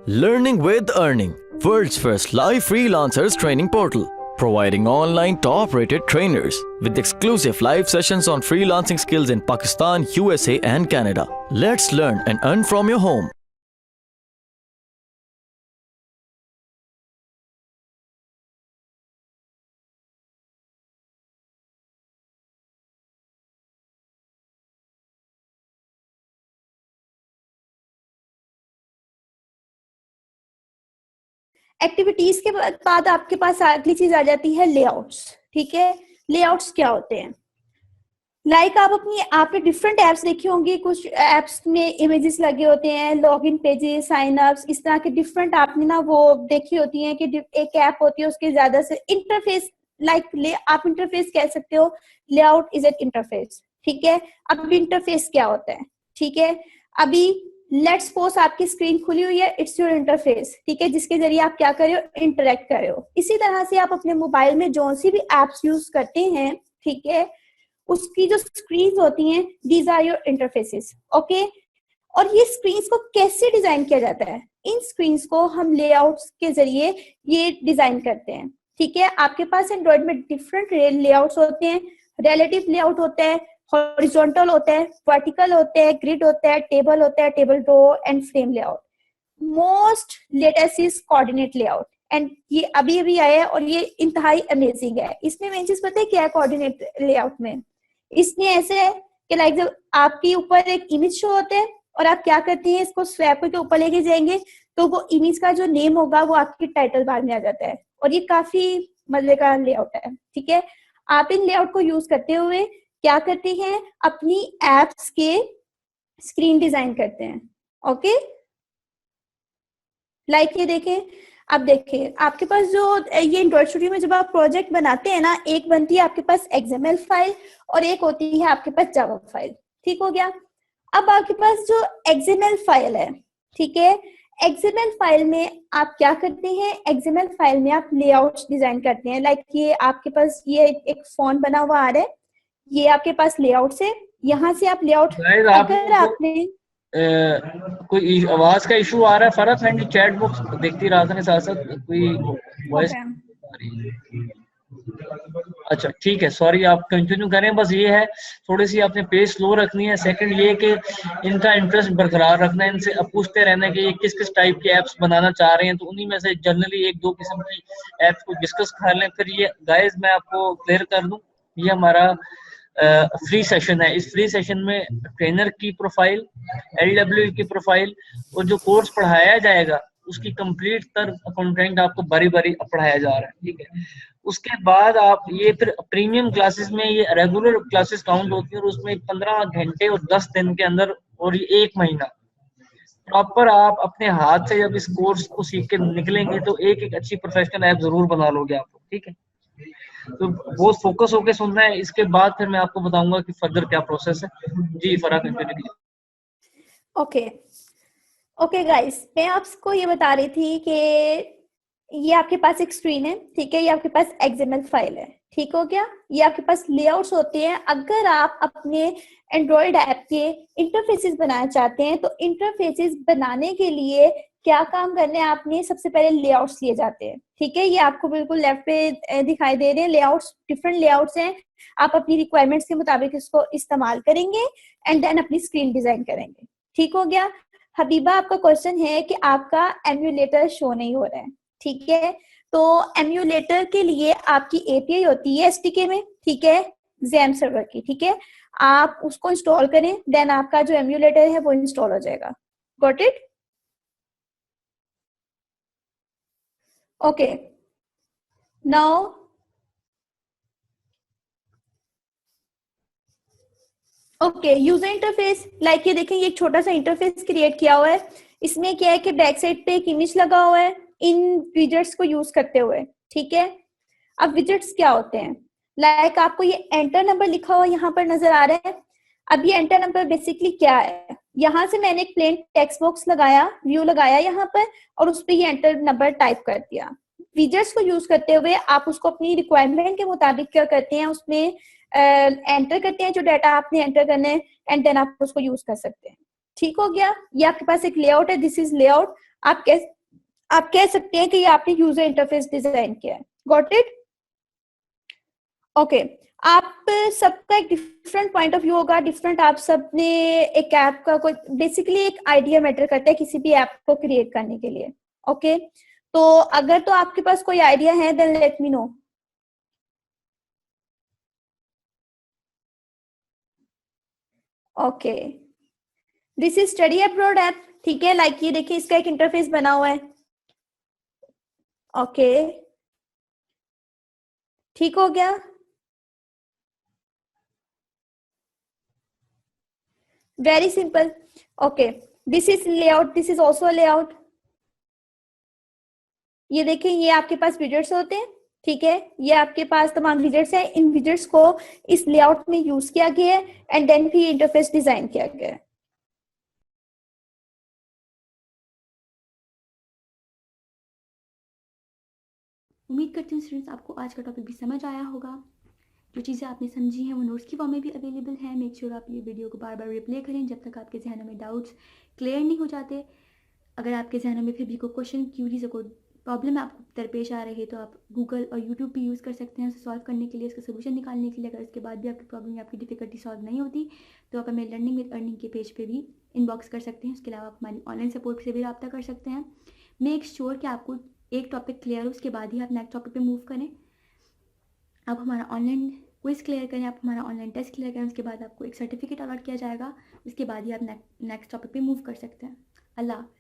Learning with Earning, world's first live freelancers training portal, providing online top-rated trainers with exclusive live sessions on freelancing skills in Pakistan, USA and Canada. Let's learn and earn from your home. Activities के बाद आपके पास अगली चीज आ जाती है layouts. ठीक है, layouts क्या होते हैं? आप आपने डिफरेंट एप्स देखी होंगी, कुछ एप्स में इमेजेस लगे होते हैं, लॉगिन पेजेस, साइन अप्स, इस तरह के डिफरेंट आपने ना वो देखी होती हैं कि एक ऐप होती है उसके ज्यादा से इंटरफेस, आप इंटरफेस कह सकते हो, लेआउट इज एन इंटरफेस। ठीक है, अब इंटरफेस क्या होता है? ठीक है, अभी लेट्स सपोज आपकी स्क्रीन खुली हुई है, इट्स योर इंटरफेस। ठीक है, जिसके जरिए आप क्या कर रहे हो? इंटरेक्ट कर रहे हो। इसी तरह से आप अपने मोबाइल में जो सी भी एप्स यूज करते हैं, ठीक है, उसकी जो स्क्रीन होती हैं, these are your interfaces. Okay, और ये स्क्रीन्स को कैसे डिजाइन किया जाता है? इन स्क्रीन्स को हम लेआउट्स के जरिए ये डिजाइन करते हैं। ठीक है, आपके पास एंड्रॉइड में डिफरेंट लेआउट्स होते हैं। रिलेटिव लेआउट होता है, हॉरिजॉन्टल होता है, वर्टिकल होता है, ग्रिड होता है, टेबल होता है, table row and frame layout. Most latest is coordinate layout, and ये अभी अभी आया है और ये इंतहाई अमेजिंग है। इसमें मेन चीज पता है क्या है कोऑर्डिनेट लेआउट में? इसमें ऐसे है कि जब आपके ऊपर एक इमेज शो होता है और आप क्या करते हैं, इसको स्वैप करके ऊपर लेके जाएंगे तो वो इमेज का जो नेम होगा वो आपके टाइटल बार में आ जाता है, और ये काफी मजे का लेआउट है। ठीक है, आप इन लेआउट को यूज करते हुए क्या करते हैं? अपनी एप्स के स्क्रीन डिजाइन करते हैं। ओके, ये देखें, अब देखिए आपके पास जो ये एंड्रॉइड स्टूडियो में जब आप प्रोजेक्ट बनाते हैं ना, एक बनती है आपके पास XML फाइल और एक होती है आपके पास जावा फाइल। ठीक हो गया? अब आपके पास जो XML फाइल है, ठीक है, XML फाइल में आप क्या करते हैं? XML फाइल में आप लेआउट्स डिजाइन करते हैं। ये आपके पास ये एक फॉन्ट बना हुआ आ रहा है, ये आपके पास लेआउट है, यहाँ से आप लेआउट, अगर आपने कोई आवाज का इशू आ रहा है, फरत है, चैट बॉक्स देखती रहा था साथ साथ, कोई वॉइस अच्छा ठीक है, सॉरी, आप कंटिन्यू करें। बस ये है, थोड़ी सी आपने पेस स्लो रखनी है। सेकंड ये कि इनका इंटरेस्ट बरकरार रखना है, इनसे अब पूछते रहना है कि ये किस किस टाइप के एप्स बनाना चाह रहे हैं, तो उन्हीं में से जनरली एक दो किस्म की एप्स को डिस्कस कर लें। फिर ये गाइस मैं आपको क्लियर कर दूं, ये हमारा फ्री सेशन है। इस फ्री सेशन में ट्रेनर की प्रोफाइल, LW की प्रोफाइल और जो कोर्स पढ़ाया जाएगा उसकी कंप्लीट तर कंटेंट आपको बारी बारी पढ़ाया जा रहा है। ठीक है, उसके बाद आप ये फिर प्रीमियम क्लासेस में ये रेगुलर क्लासेस काउंट होती है और उसमें 15 घंटे और 10 दिन के अंदर और ये 1 महीना प्रॉपर आप अपने हाथ से जब इस कोर्स को सीख के निकलेंगे तो एक अच्छी प्रोफेशनल ऐप जरूर बना लोगे आप। ठीक है, तो बहुत फोकस होके सुनना है। इसके बाद फिर मैं आपको बताऊंगा कि फर्दर क्या प्रोसेस है। जी फराह, कंटिन्यू कीजिए। ओके गाइस, मैं आपको ये बता रही थी कि ये आपके पास एक स्क्रीन है, ठीक है, ये आपके पास XML फाइल है। ठीक हो गया? ये आपके पास लेआउट्स होते हैं। अगर आप अपने एंड्रॉइड ऐप के इंटरफेसेस बनाना चाहते हैं तो इंटरफेसेस बनाने के लिए क्या काम करने हैं आपने? सबसे पहले लेआउट्स लिए जाते हैं। ठीक है, ये आपको बिल्कुल लेफ्ट पे दिखाई दे रहे हैं लेआउट्स, डिफरेंट लेआउट्स हैं। आप अपनी रिक्वायरमेंट्स के मुताबिक इसको इस्तेमाल करेंगे एंड देन अपनी स्क्रीन डिजाइन करेंगे। ठीक हो गया? हबीबा, आपका क्वेश्चन है कि आपका एम्यूलेटर शो नहीं हो रहा है। ठीक है, तो एम्यूलेटर के लिए आपकी API होती है SDK में, ठीक है, XAMPP सर्वर की। ठीक है, आप उसको इंस्टॉल करें, देन आपका जो एम्यूलेटर है वो इंस्टॉल हो जाएगा। Got it? Okay, now okay, user interface, ये देखें, ये एक छोटा सा इंटरफेस क्रिएट किया हुआ है। इसमें क्या है कि बैक साइड पे एक इमेज लगा हुआ है इन विजेट्स को यूज करते हुए। ठीक है, अब विजेट्स क्या होते हैं? आपको ये एंटर नंबर लिखा हुआ यहाँ पर नजर आ रहा है। अब ये एंटर नंबर बेसिकली क्या है? यहाँ से मैंने एक प्लेन टेक्स्ट बॉक्स लगाया, व्यू लगाया यहाँ पर, और उस पर ये एंटर नंबर टाइप कर दिया। विजेट्स को यूज करते हुए आप उसको अपनी रिक्वायरमेंट के मुताबिक क्या करते हैं, उसमें एंटर करते हैं जो डाटा आपने एंटर करना है, एंड देन आप उसको यूज कर सकते हैं। ठीक हो गया? ये आपके पास एक लेआउट है, दिस इज लेआउट। आप आप कह सकते हैं कि ये आपने यूजर इंटरफेस डिजाइन किया है। Got it? ओके, आप सबका एक डिफरेंट पॉइंट ऑफ व्यू होगा, डिफरेंट। आप सबने एक ऐप का कोई बेसिकली एक आइडिया मैटर करता है किसी भी ऐप को क्रिएट करने के लिए। ओके, तो अगर तो आपके पास कोई आइडिया है then let me know. Okay, this is study abroad app, ठीक है। लाइक ये देखिए, इसका एक इंटरफेस बना हुआ है। ओके, ठीक हो गया। Very simple. Okay, this is layout, this is also layout. ये देखिए, ये आपके पास विजेट्स होते हैं, ठीक है। ये आपके पास तमाम विजेट्स हैं, इन विजेट्स को इस लेआउट में यूज किया गया है एंड देन भी इंटरफेस डिजाइन किया गया है। उम्मीद करती हूँ स्टूडेंट्स आपको आज का टॉपिक भी समझ आया होगा। जो चीज़ें आपने समझी हैं वो नोट्स की फॉर्म में भी अवेलेबल हैं। मेक श्योर आप ये वीडियो को बार बार रिप्ले करें जब तक आपके जहनों में डाउट्स क्लियर नहीं हो जाते। अगर आपके जहनों में फिर भी कोई क्वेश्चन, क्यूरीज या कोई प्रॉब्लम आपको दरपेश आ रही है तो आप गूगल और यूट्यूब भी यूज़ कर सकते हैं उसे सॉल्व करने के लिए, उसका सोल्यूशन निकालने के लिए। अगर उसके बाद भी आपकी प्रॉब्लम या आपकी डिफिकल्टी सॉल्व नहीं होती तो आप हमें लर्निंग विद अर्निंग के पेज पे भी इनबॉक्स कर सकते हैं। उसके अलावा आप हमारी ऑनलाइन सपोर्ट से भी रब्ता कर सकते हैं। मेक श्योर कि आपको एक टॉपिक क्लियर हो, उसके बाद ही आप नेक्स्ट टॉपिक पे मूव करें। आप हमारा ऑनलाइन क्विज क्लियर करें, आप हमारा ऑनलाइन टेस्ट क्लियर करें, उसके बाद आपको एक सर्टिफिकेट अलॉट किया जाएगा। उसके बाद ही आप नेक्स्ट टॉपिक पे मूव कर सकते हैं। अल्लाह हाफ़िज़।